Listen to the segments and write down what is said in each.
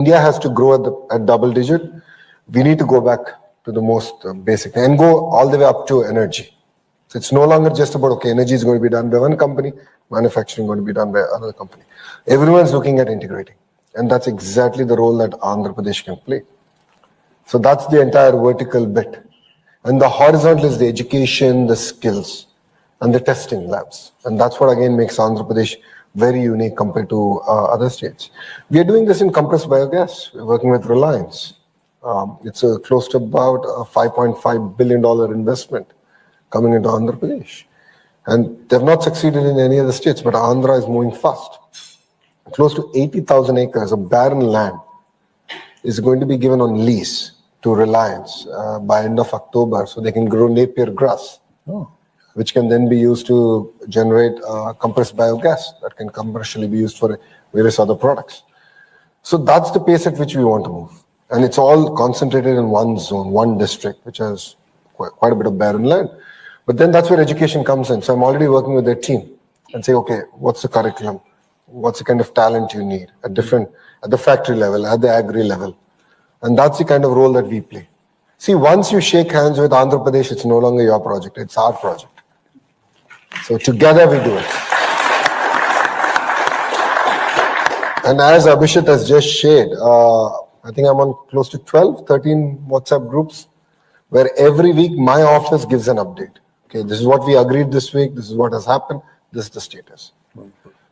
India has to grow at double digit. We need to go back to the most basic and go all the way up to energy. So it's no longer just about, okay, energy is going to be done by one company, manufacturing going to be done by another company. Everyone's looking at integrating. And that's exactly the role that Andhra Pradesh can play. So that's the entire vertical bit. And the horizontal is the education, the skills, and the testing labs. And that's what again makes Andhra Pradesh very unique compared to other states. We are doing this in compressed biogas. We're working with Reliance. It's close to about a $5.5 billion investment coming into Andhra Pradesh. And they've not succeeded in any other states, but Andhra is moving fast. Close to 80,000 acres of barren land is going to be given on lease to Reliance by end of October, so they can grow Napier grass. Which can then be used to generate compressed biogas that can commercially be used for various other products. So that's the pace at which we want to move. And it's all concentrated in one zone, one district, which has quite a bit of barren land. But then that's where education comes in. So I'm already working with their team and say, okay, what's the curriculum? What's the kind of talent you need at the factory level, at the agri level? And that's the kind of role that we play. See, once you shake hands with Andhra Pradesh, it's no longer your project, it's our project. So together we do it. And as Abhishek has just shared, I think I'm on close to 12, 13 WhatsApp groups where every week my office gives an update. Okay, this is what we agreed this week, this is what has happened, this is the status.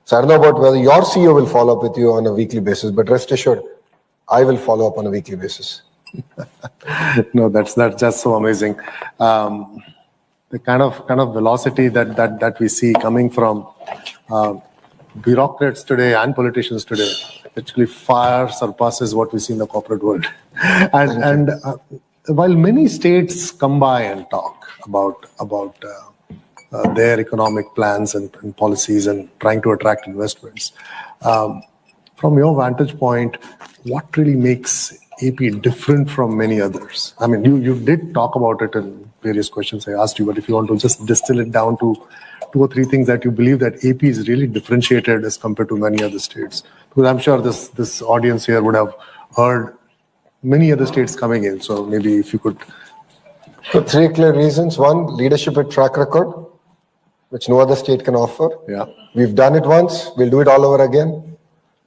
So I don't know about whether your CEO will follow up with you on a weekly basis, but rest assured, I will follow up on a weekly basis. No, that's just so amazing. The kind of velocity that we see coming from bureaucrats today and politicians today actually far surpasses what we see in the corporate world. And while many states come by and talk about their economic plans and policies and trying to attract investments, from your vantage point, what really makes AP different from many others? I mean, you did talk about it in various questions I asked you, but if you want to just distill it down to 2 or 3 things that you believe that AP is really differentiated as compared to many other states. Because I'm sure this audience here would have heard many other states coming in. So maybe if you could. So 3 clear reasons. 1, leadership with track record, which no other state can offer. Yeah. We've done it once, we'll do it all over again.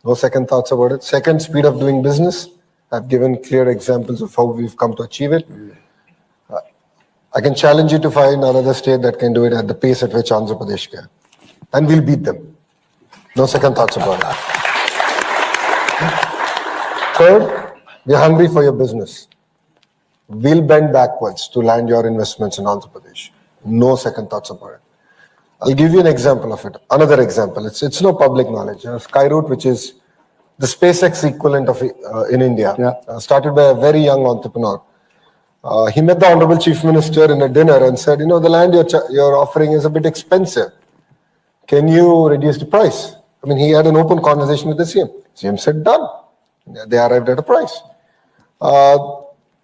No second thoughts about it. 2nd, speed of doing business. I've given clear examples of how we've come to achieve it. I can challenge you to find another state that can do it at the pace at which Andhra Pradesh can. And we'll beat them. No second thoughts about it. 3rd, we're hungry for your business. We'll bend backwards to land your investments in Andhra Pradesh. No second thoughts about it. I'll give you an example of it. Another example. It's no public knowledge. Skyroot, which is the SpaceX equivalent of in India, started by a very young entrepreneur. He met the Honorable Chief Minister in a dinner and said, the land you're offering is a bit expensive. Can you reduce the price? I mean, he had an open conversation with the CM. CM said, done. They arrived at a price.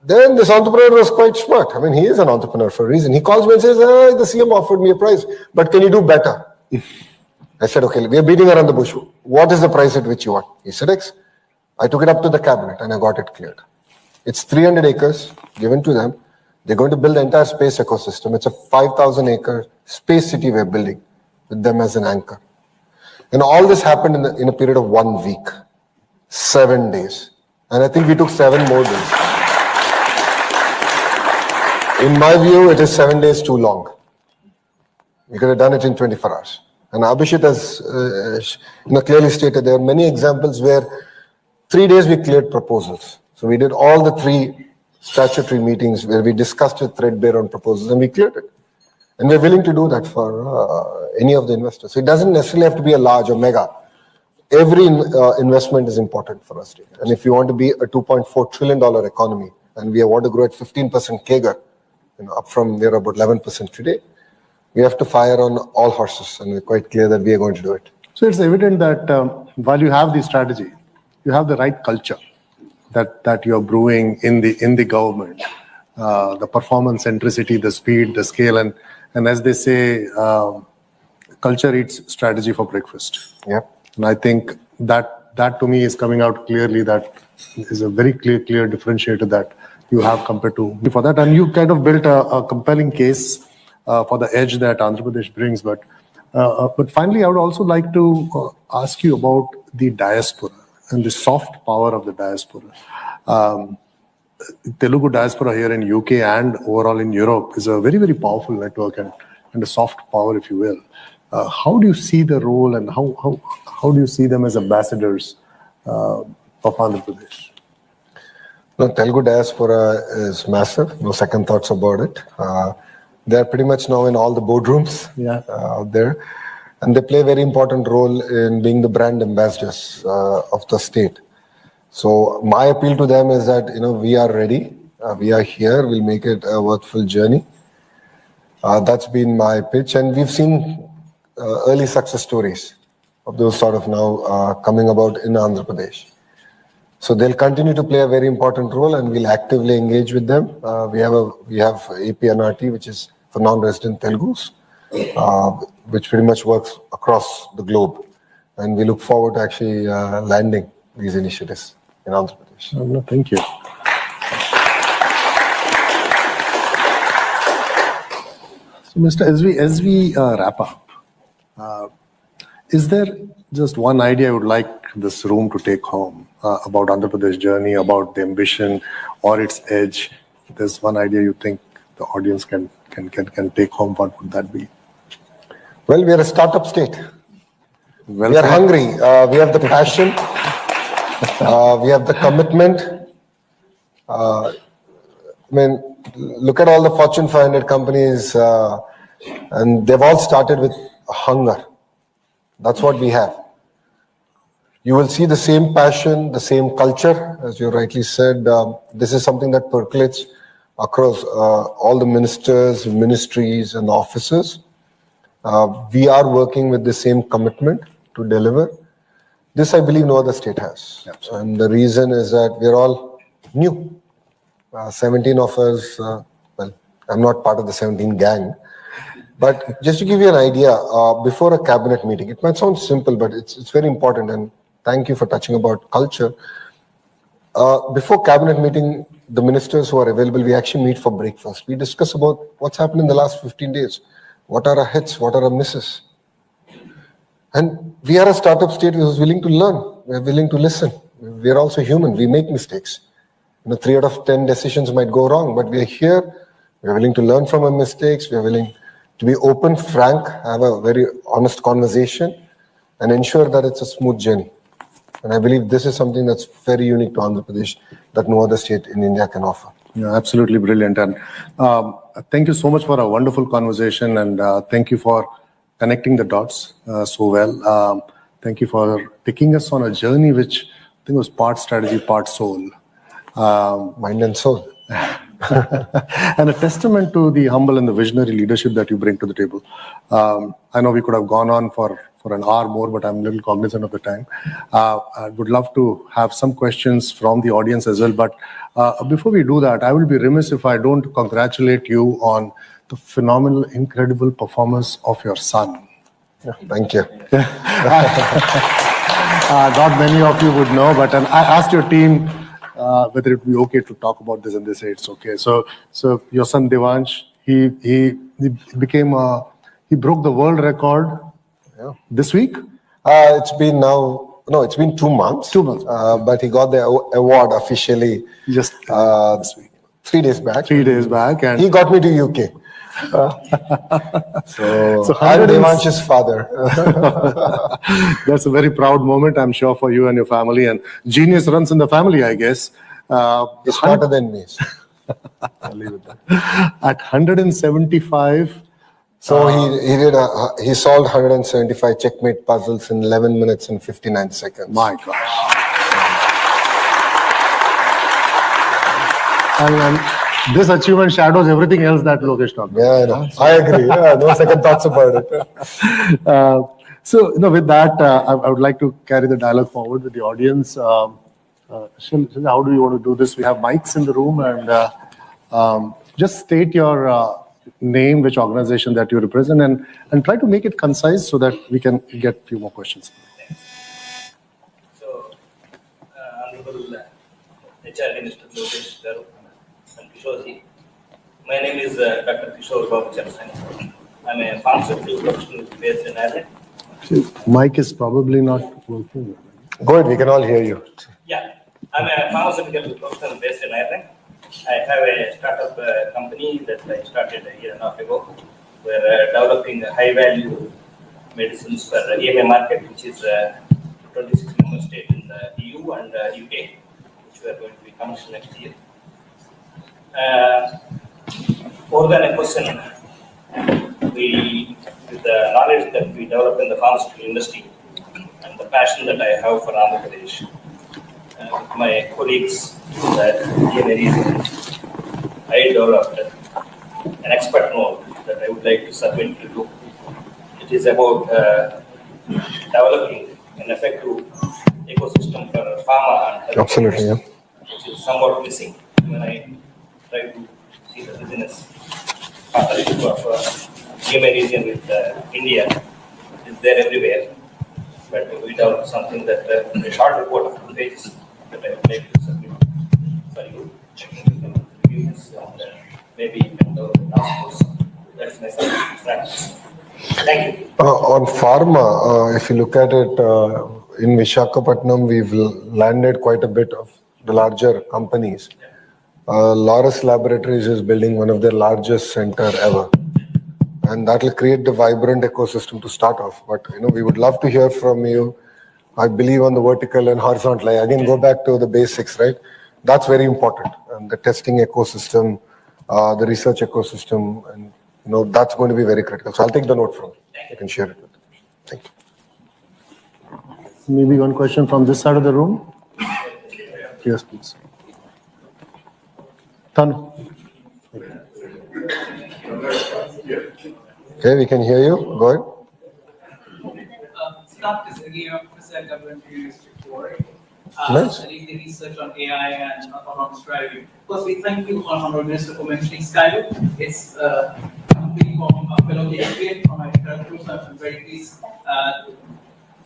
Then this entrepreneur was quite smart. I mean, he is an entrepreneur for a reason. He calls me and says, the CM offered me a price, but can you do better? I said, okay, we are beating around the bush. What is the price at which you want? He said, X. I took it up to the cabinet and I got it cleared. It's 300 acres given to them. They're going to build the entire space ecosystem. It's a 5,000 acre space city we're building with them as an anchor. And all this happened in a period of 1 week, 7 days. And I think we took 7 more days. In my view, it is 7 days too long. We could have done it in 24 hours. And Abhishek has clearly stated there are many examples where 3 days we cleared proposals. So we did all the 3 statutory meetings where we discussed it threadbare on proposals and we cleared it. And we're willing to do that for any of the investors. So it doesn't necessarily have to be a large or mega. Every investment is important for us. And if you want to be a $2.4 trillion economy and we want to grow at 15% CAGR, up from we're about 11% today, we have to fire on all horses, and we're quite clear that we are going to do it. So it's evident that while you have the strategy, you have the right culture that you're brewing in the government, the performance centricity, the speed, the scale, and as they say, culture eats strategy for breakfast. Yeah. And I think that to me is coming out clearly that is a very clear differentiator that you have compared to for that. And you kind of built a compelling case for the edge that Andhra Pradesh brings. But finally, I would also like to ask you about the diaspora and the soft power of the diaspora. Telugu diaspora here in UK and overall in Europe is a very powerful network and a soft power, if you will. How do you see the role, and how do you see them as ambassadors of Andhra Pradesh? No, Telugu diaspora is massive. No second thoughts about it. They're pretty much now in all the boardrooms out there, and they play a very important role in being the brand ambassadors of the state. So my appeal to them is that we are ready. We are here. We'll make it a worthwhile journey. That's been my pitch, and we've seen early success stories of those sort of now coming about in Andhra Pradesh. So they'll continue to play a very important role, and we'll actively engage with them. We have APNRT, which is for non-resident Telugus, which pretty much works across the globe, and we look forward to actually landing these initiatives in Andhra Pradesh. No, thank you. So, Mr. As we wrap up, is there just one idea I would like this room to take home about Andhra Pradesh journey, about the ambition or its edge? There's one idea you think the audience can take home. What would that be? Well, we are a startup state. Well, we are hungry. We have the passion. We have the commitment. Look at all the Fortune 500 companies, and they've all started with hunger. That's what we have. You will see the same passion, the same culture, as you rightly said. This is something that percolates across all the ministers, ministries, and offices. We are working with the same commitment to deliver. This, I believe, no other state has. Absolutely. And the reason is that we're all new. 17 of us, well, I'm not part of the 17 gang. But just to give you an idea, before a cabinet meeting, it might sound simple, but it's very important. And thank you for touching about culture. Before cabinet meeting, the ministers who are available, we actually meet for breakfast. We discuss about what's happened in the last 15 days. What are our hits? What are our misses? And we are a startup state which is willing to learn. We're willing to listen. We're also human. We make mistakes. 3 out of 10 decisions might go wrong, but we are here. We're willing to learn from our mistakes. We're willing to be open, frank, have a very honest conversation, and ensure that it's a smooth journey. And I believe this is something that's very unique to Andhra Pradesh that no other state in India can offer. Yeah, absolutely brilliant. And thank you so much for a wonderful conversation, and thank you for connecting the dots so well. Thank you for taking us on a journey which I think was part strategy, part soul. Mind and soul. And a testament to the humble and the visionary leadership that you bring to the table. I know we could have gone on for an hour more, but I'm a little cognizant of the time. I would love to have some questions from the audience as well. But before we do that, I will be remiss if I don't congratulate you on the phenomenal, incredible performance of your son. Yeah, thank you. Not many of you would know, but I asked your team whether it would be okay to talk about this, and they say it's okay. So your son Devansh, he broke the world record this week. It's been 2 months. 2 months. But he got the award officially Just this week. 3 days back. 3 days back, and He got me to UK. So I'm Devansh's father. That's a very proud moment, I'm sure, for you and your family. And genius runs in the family, I guess. He's smarter than me. So I'll leave it there. At 175. So he solved 175 checkmate puzzles in 11 minutes and 59 seconds. My gosh. And this achievement shadows everything else that Lokesh talked about. Yeah, no, I agree. Yeah, no second thoughts about it. So, with that, I would like to carry the dialogue forward with the audience. Shil, how do you want to do this? We have mics in the room, and just state your name, which organization that you represent, and try to make it concise so that we can get a few more questions. So, Honorable HR Minister Lokesh Garu and Kishore. My name is Dr. Kishore Babu Chansani. I'm a pharmaceutical professional based in Ireland. Mic is probably not working. Go ahead, we can all hear you. Yeah, I'm a pharmaceutical professional based in Ireland. I have a startup company that I started a year and a half ago. We're developing high value medicines for the EMA market, which is 26 member states in the EU and UK, which we are going to be commercial next year. More than a question, with the knowledge that we develop in the pharmaceutical industry and the passion that I have for Andhra Pradesh, with my colleagues that EMA region, I developed an expert note that I would like to submit to you. It is about developing an effective ecosystem for pharma and Absolutely, yeah. which is somewhat missing when I try to see the business partnership of EMA region with India. It is there everywhere, but we developed something that a short report of 2 pages that I would like to submit for you. You can review this and maybe you can develop a task force. That's my practice. Thank you. On pharma, if you look at it, in Visakhapatnam, we've landed quite a bit of the larger companies. Laurus Laboratories is building one of their largest center ever. And that will create the vibrant ecosystem to start off. But, we would love to hear from you. I believe on the vertical and horizontal. Again, go back to the basics, right? That's very important. And the testing ecosystem, the research ecosystem, and that's going to be very critical. So I'll take the note from you. You can share it with me. Thank you. Maybe one question from this side of the room. Yes, please. Tanu. Okay, we can hear you. Go ahead. Scott is again a professor at WMU before. Nice. I did the research on AI and autonomous driving. Firstly, thank you, Honorable Minister, for mentioning Skylo. It's coming from a fellow Canadian from my country, so I'm very pleased to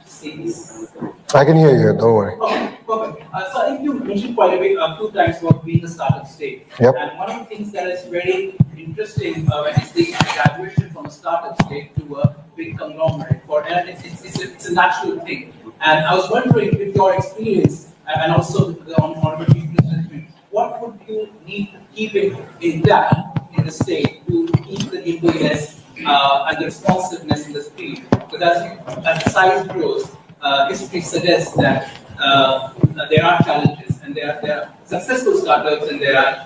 see this. I can hear you. Don't worry. Okay, perfect. So I think you mentioned quite a bit, 2 times about being the startup stage. Yep. And one of the things that is very interesting when it's the graduation from a startup stage to a big conglomerate, and it's a natural thing. And I was wondering, with your experience and also the honorable chief minister, what would you need to keep in the state to keep the nimbleness and the responsiveness in the speed? Because as the size grows, history suggests that there are challenges, and there are successful startups and there are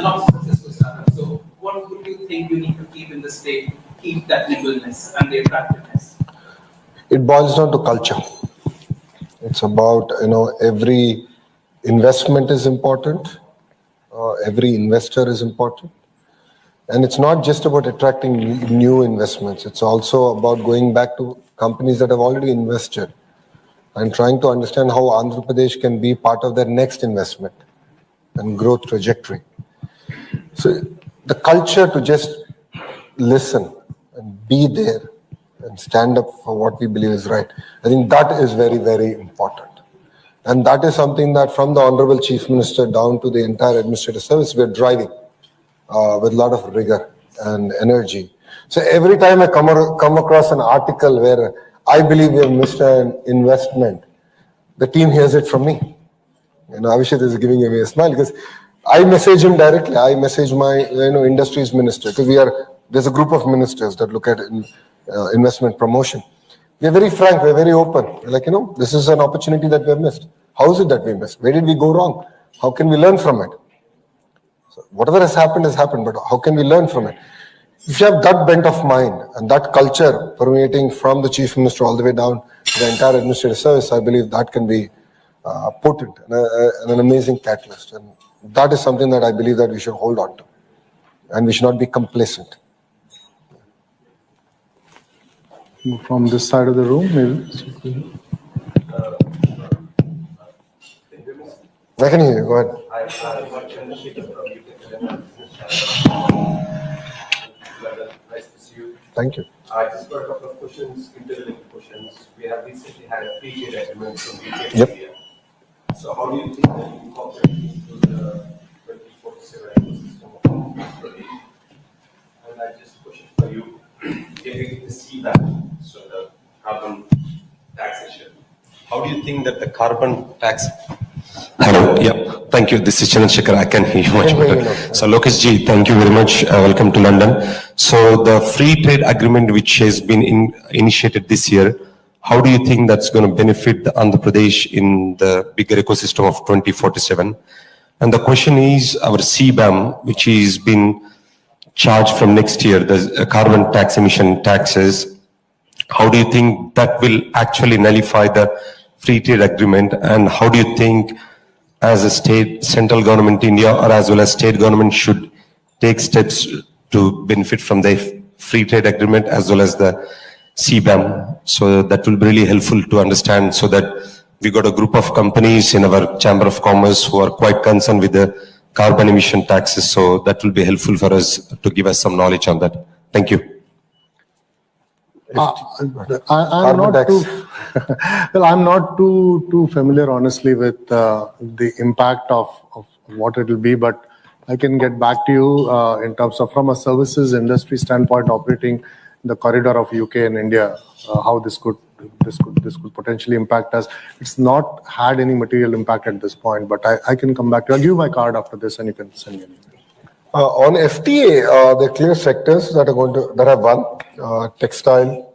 not successful startups. So, what would you think you need to keep in the state to keep that nimbleness and the attractiveness? It boils down to culture. It's about, every investment is important. Every investor is important. And it's not just about attracting new investments. It's also about going back to companies that have already invested and trying to understand how Andhra Pradesh can be part of their next investment and growth trajectory. So the culture to just listen and be there and stand up for what we believe is right, I think that is very, very important. And that is something that from the Honorable Chief Minister down to the entire administrative service, we're driving with a lot of rigor and energy. So every time I come across an article where I believe we have missed an investment, the team hears it from me. Abhishek is giving me a smile because I message him directly. I message my industries minister because there's a group of ministers that look at investment promotion. We're very frank, we're very open. We're like, this is an opportunity that we have missed. How is it that we missed? Where did we go wrong? How can we learn from it? So whatever has happened, but how can we learn from it? If you have that bent of mind and that culture permeating from the chief minister all the way down to the entire administrative service, I believe that can be potent and an amazing catalyst. And that is something that I believe that we should hold on to. And we should not be complacent. From this side of the room, maybe. I can hear you. Go ahead. Nice to see you. Thank you. I just got a couple of questions, interlinked questions. We have recently had a free trade agreement from UK and Yep. India. So how do you think that incorporating into do you think that the carbon tax? Hello. Yeah. Thank you. This is Chandrasekhar. I can hear you much can hear better. you now. So, Lokesh ji, thank you very much. Welcome to London. So, the free trade agreement which has been initiated this year, how do you think that's going to benefit the Andhra Pradesh in the bigger ecosystem of 2047? And the question is, our CBAM, which is been charged from next year, the carbon tax emission taxes, how do you think that will actually nullify the free trade agreement? And how do you think as a state, central government India or as well as state government should take steps to benefit from the free trade agreement as well as the CBAM? So that will be really helpful to understand, so that we got a group of companies in our Chamber of Commerce who are quite concerned with the carbon emission taxes. So that will be helpful for us to give us some knowledge on that. Thank you. I'm Carbon not tax. too well. I'm not too familiar, honestly, with the impact of what it will be. But I can get back to you in terms of from a services industry standpoint, operating in the corridor of UK and India, how this could potentially impact us. It's not had any material impact at this point, but I can come back to you. I'll give you my card after this, and you can send me an email. On FTA, there are clear sectors that have won. Textile,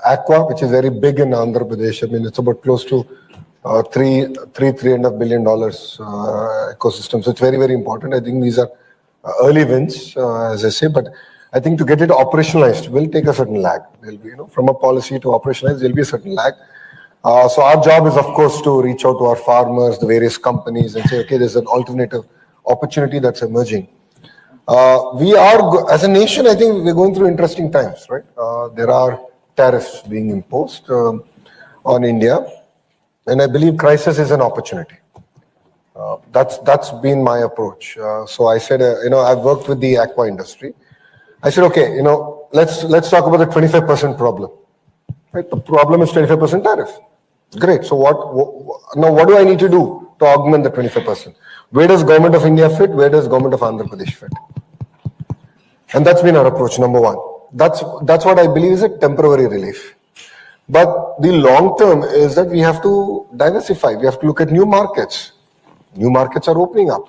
aqua, which is very big in Andhra Pradesh. I mean, it's about close to $3.5 billion ecosystem. So it's very, very important. I think these are early wins, as I say, but I think to get it operationalized will take a certain lag. There'll be, from a policy to operationalize, there'll be a certain lag. So our job is, of course, to reach out to our farmers, the various companies, and say, okay, there's an alternative opportunity that's emerging. We are, as a nation, I think we're going through interesting times, right? There are tariffs being imposed on India, and I believe crisis is an opportunity. That's been my approach. So I said, I've worked with the aqua industry. I said, okay, let's talk about the 25% problem. Right? The problem is 25% tariff. Great. So what do I need to do to augment the 25%? Where does Government of India fit? Where does Government of Andhra Pradesh fit? And that's been our approach, number one. That's what I believe is a temporary relief. But the long term is that we have to diversify. We have to look at new markets. New markets are opening up.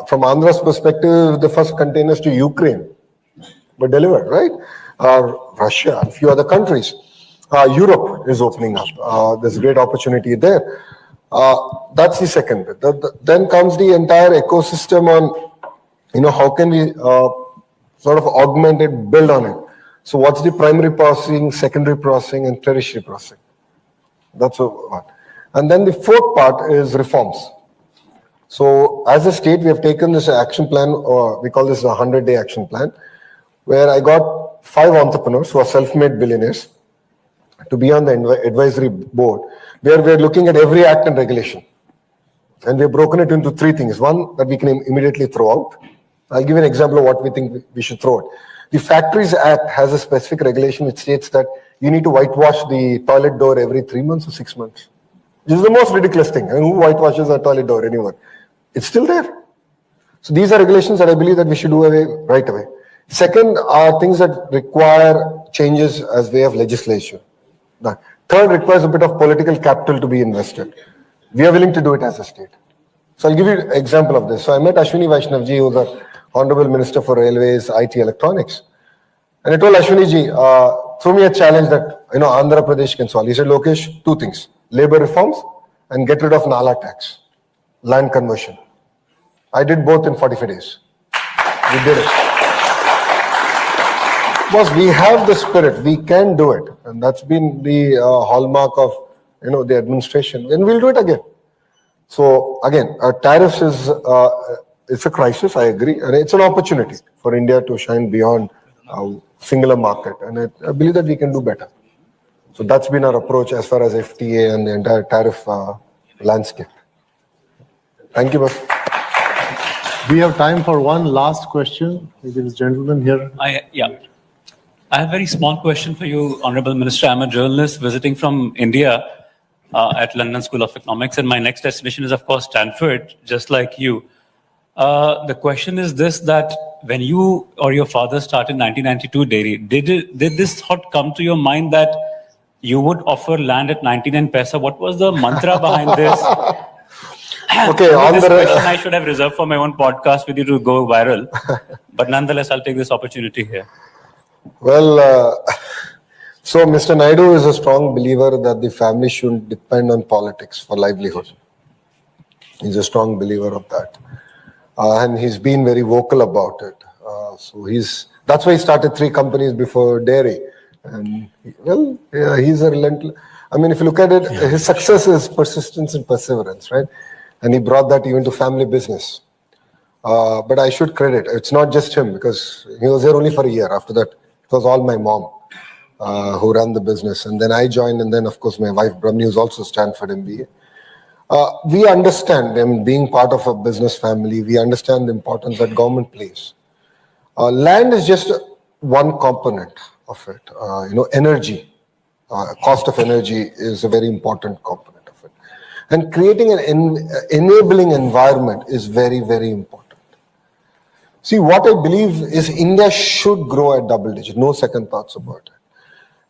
From Andhra's perspective, the first containers to Ukraine were delivered, right? Russia and a few other countries. Europe is opening up. There's a great opportunity there. That's the second bit. Then comes the entire ecosystem on, how can we sort of augment it, build on it. So what's the primary processing, secondary processing, and tertiary processing? That's one. And then the fourth part is reforms. So as a state, we have taken this action plan, or we call this a 100-day action plan, where I got 5 entrepreneurs who are self-made billionaires to be on the advisory board, where we're looking at every act and regulation. And we've broken it into 3 things. One, that we can immediately throw out. I'll give you an example of what we think we should throw out. The Factories Act has a specific regulation which states that you need to whitewash the toilet door every 3 months or 6 months. This is the most ridiculous thing. I mean, who whitewashes a toilet door anymore? It's still there. So these are regulations that I believe that we should do away right away. Second are things that require changes as way of legislation. Third requires a bit of political capital to be invested. We are willing to do it as a state. So I'll give you an example of this. So I met Ashwini Vaishnavji, who's the Honorable Minister for Railways, IT, Electronics. And I told Ashwini ji, throw me a challenge that Andhra Pradesh can solve. He said, Lokesh, 2 things. Labor reforms and get rid of Nala tax, land conversion. I did both in 45 days. We did it. Because we have the spirit, we can do it. And that's been the hallmark of the administration. And we'll do it again. So again, tariffs is it's a crisis, I agree. And it's an opportunity for India to shine beyond singular market. And I believe that we can do better. So that's been our approach as far as FTA and the entire tariff landscape. Thank you, boss. We have time for one last question. This gentleman here. I have a very small question for you, Honorable Minister. I'm a journalist visiting from India at London School of Economics, and my next destination is, of course, Stanford, just like you. The question is this, that when you or your father started 1992 dairy, did this thought come to your mind that you would offer land at 99 paisa. What was the mantra behind this? Okay, on This the question I should have reserved for my own podcast with you to go viral. But nonetheless, I'll take this opportunity here. well, so Mr. Naidu is a strong believer that the family shouldn't depend on politics for livelihood. He's a strong believer of that. And he's been very vocal about it. That's why he started 3 companies before dairy. And he's a relentless. I mean, if you look at it, his success is persistence and perseverance, right? And he brought that even to family business. But I should credit, it's not just him, because he was there only for a year. After that, it was all my mom who ran the business. And then I joined, and then, of course, my wife, Brahmi, who's also Stanford MBA. We understand, being part of a business family, we understand the importance that government plays. Land is just one component of it. Energy, cost of energy is a very important component of it. And creating an enabling environment is very, very important. See, what I believe is India should grow at double digit, no second thoughts about it.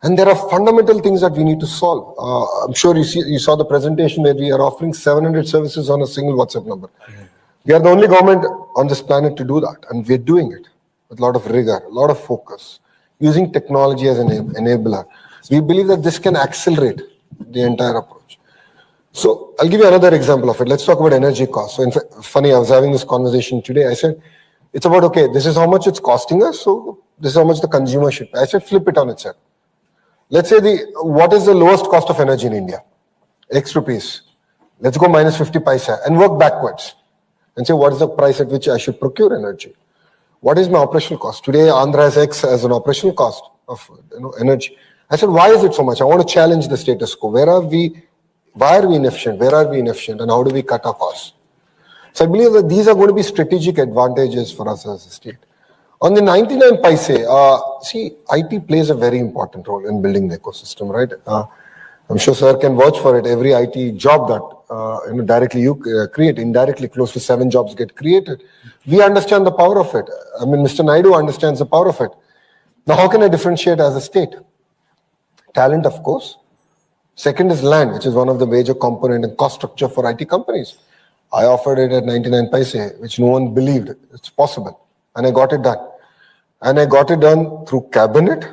And there are fundamental things that we need to solve. I'm sure you saw the presentation where we are offering 700 services on a single WhatsApp number. We are the only government on this planet to do that, and we're doing it with a lot of rigor, a lot of focus, using technology as an enabler. We believe that this can accelerate the entire approach. So I'll give you another example of it. Let's talk about energy costs. So in fact, funny, I was having this conversation today. I said, it's about, okay, this is how much it's costing us, so this is how much the consumer should pay. I said, flip it on its head. Let's say what is the lowest cost of energy in India? X rupees. Let's go minus 50 paisa and work backwards and say, what is the price at which I should procure energy? What is my operational cost? Today, Andhra has X as an operational cost of energy. I said, why is it so much? I want to challenge the status quo. Why are we inefficient? Where are we inefficient? And how do we cut our costs? So I believe that these are going to be strategic advantages for us as a state. On the 99 paise, IT plays a very important role in building the ecosystem, right? I'm sure sir can vouch for it. Every IT job that directly you create, indirectly close to 7 jobs get created. We understand the power of it. I mean, Mr. Naidu understands the power of it. Now, how can I differentiate as a state? Talent, of course. Second is land, which is one of the major component in cost structure for IT companies. I offered it at 99 paise, which no one believed it's possible. And I got it done. And I got it done through cabinet.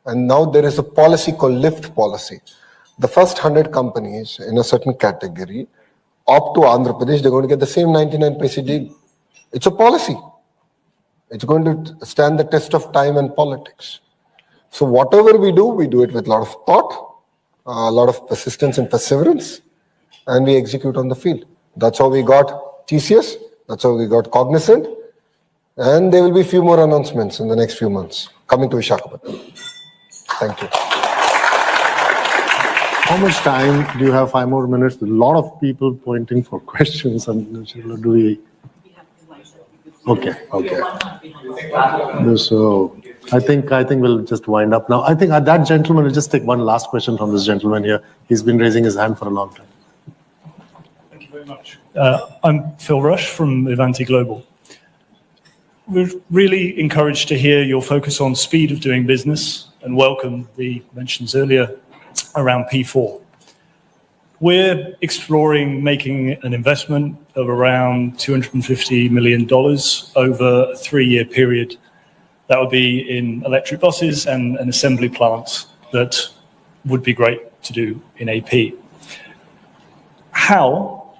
And now there is a policy called lift policy. The first 100 companies in a certain category opt to Andhra Pradesh, they're going to get the same 99 paise deal. It's a policy. It's going to stand the test of time and politics. So whatever we do it with a lot of thought, a lot of persistence and perseverance, and we execute on the field. That's how we got TCS. That's how we got Cognizant. And there will be a few more announcements in the next few months coming to Visakhapatnam. Thank you. How much time do you have? 5 more minutes. A lot of people pointing for questions. And do we? Okay. So I think we'll just wind up now. I think that gentleman will just take one last question from this gentleman here. He's been raising his hand for a long time. Thank you very much. I'm Phil Rush from Ivanti Global. We're really encouraged to hear your focus on speed of doing business and welcome the mentions earlier around P4. We're exploring making an investment of around $250 million over a 3-year period. That would be in electric buses and assembly plants that would be great to do in AP. How,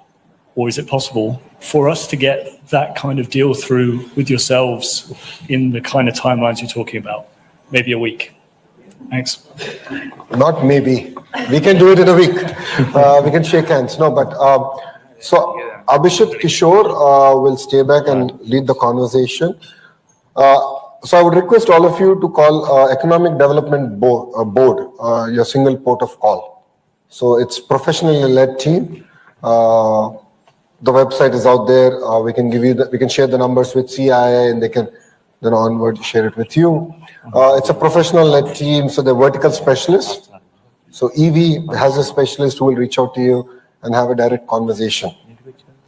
or is it possible, for us to get that kind of deal through with yourselves in the kind of timelines you're talking about? Maybe a week. Thanks. Not maybe. We can do it in a week. We can shake hands. No, but so Abhishek Kishore will stay back and lead the conversation. So I would request all of you to call Economic Development Board your single port of call. So it's professionally led team. The website is out there. We can give you we can share the numbers with CII and they can then onward share it with you. It's a professional led team, so they're vertical specialists. So EV has a specialist who will reach out to you and have a direct conversation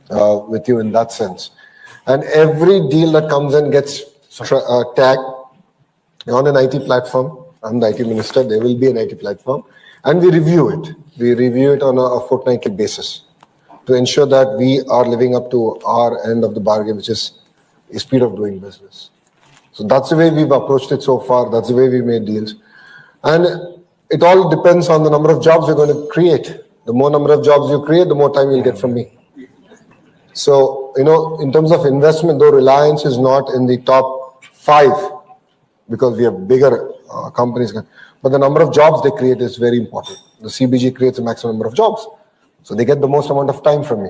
with you in that sense. And every deal that comes in gets tagged on an IT platform. I'm the IT minister. There will be an IT platform. And we review it. We review it on a fortnightly basis to ensure that we are living up to our end of the bargain, which is the speed of doing business. So that's the way we've approached it so far. That's the way we made deals. And it all depends on the number of jobs we're going to create. The more number of jobs you create, the more time you'll get from me. So, in terms of investment, though Reliance is not in the top 5 because we have bigger companies, but the number of jobs they create is very important. The CBG creates a maximum number of jobs. So they get the most amount of time from me.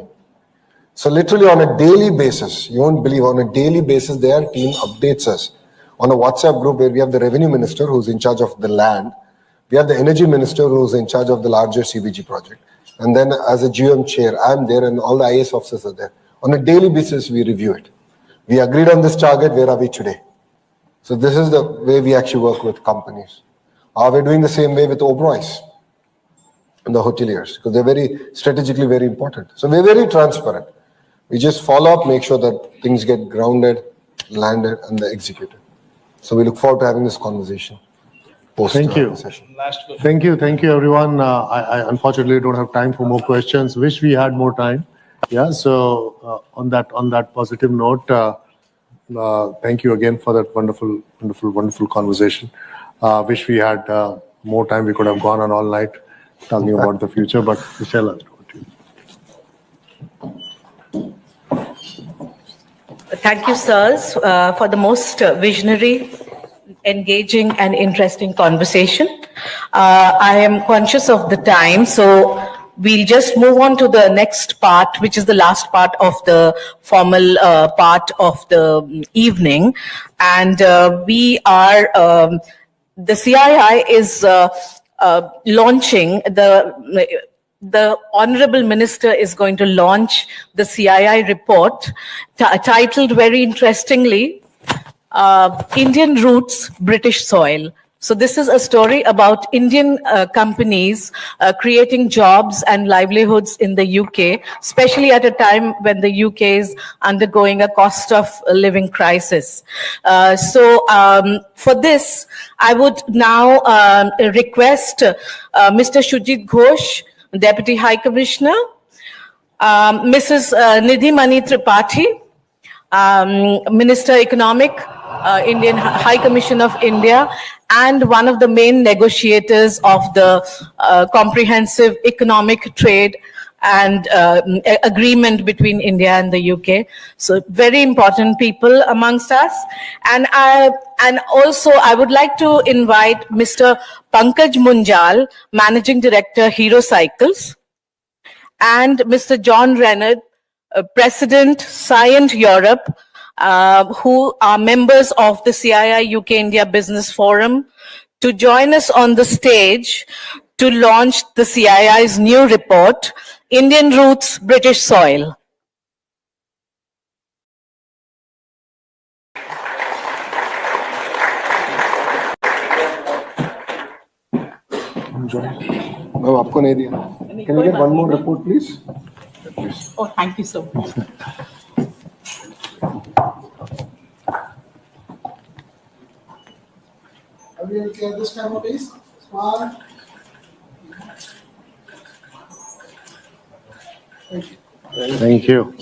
So literally on a daily basis, you won't believe, on a daily basis, their team updates us on a WhatsApp group where we have the revenue minister who's in charge of the land. We have the energy minister who's in charge of the larger CBG project. And then as a GM chair, I'm there and all the IAS officers are there. On a daily basis, we review it. We agreed on this target, where are we today? So this is the way we actually work with companies. We're doing the same way with Oberoi's and the hoteliers, because they're very strategically very important. So we're very transparent. We just follow up, make sure that things get grounded, landed, and they're executed. So we look forward to having this conversation post Thank you. Last question. Thank you, everyone. I unfortunately don't have time for more questions. Wish we had more time. Yeah. So on that positive note, thank you again for that wonderful conversation. Wish we had more time. We could have gone on all night talking about the future. But Michelle, I'll go to you. Thank you, sirs, for the most visionary, engaging, and interesting conversation. I am conscious of the time, so we'll just move on to the next part, which is the last part of the formal part of the evening. And we are, the CII is launching the Honorable Minister is going to launch the CII report titled very interestingly, Indian Roots, British Soil. So this is a story about Indian companies creating jobs and livelihoods in the UK, especially at a time when the UK is undergoing a cost of living crisis. So for this, I would now request Mr. Shujit Ghosh, Deputy High Commissioner, Mrs. Nidhi Mani Tripathi, Minister Economic, Indian High Commission of India, and one of the main negotiators of the comprehensive economic trade and agreement between India and the UK. So very important people amongst us. And also I would like to invite Mr. Pankaj Munjal, Managing Director, Hero Cycles, and Mr. John Renard, President, Scient Europe, who are members of the CII UK India Business Forum, to join us on the stage to launch the CII's new report, Indian Roots, British Soil. No, आपको नहीं दिया. Can we get one more report, please? Oh, thank you so much. Are we okay at this time, please? Smile. Thank you.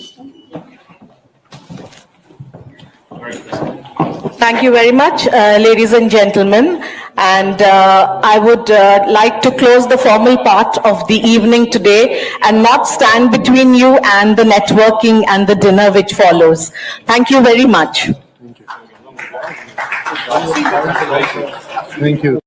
Thank you very much, ladies and gentlemen. And I would like to close the formal part of the evening today and not stand between you and the networking and the dinner which follows. Thank you very much. Thank you.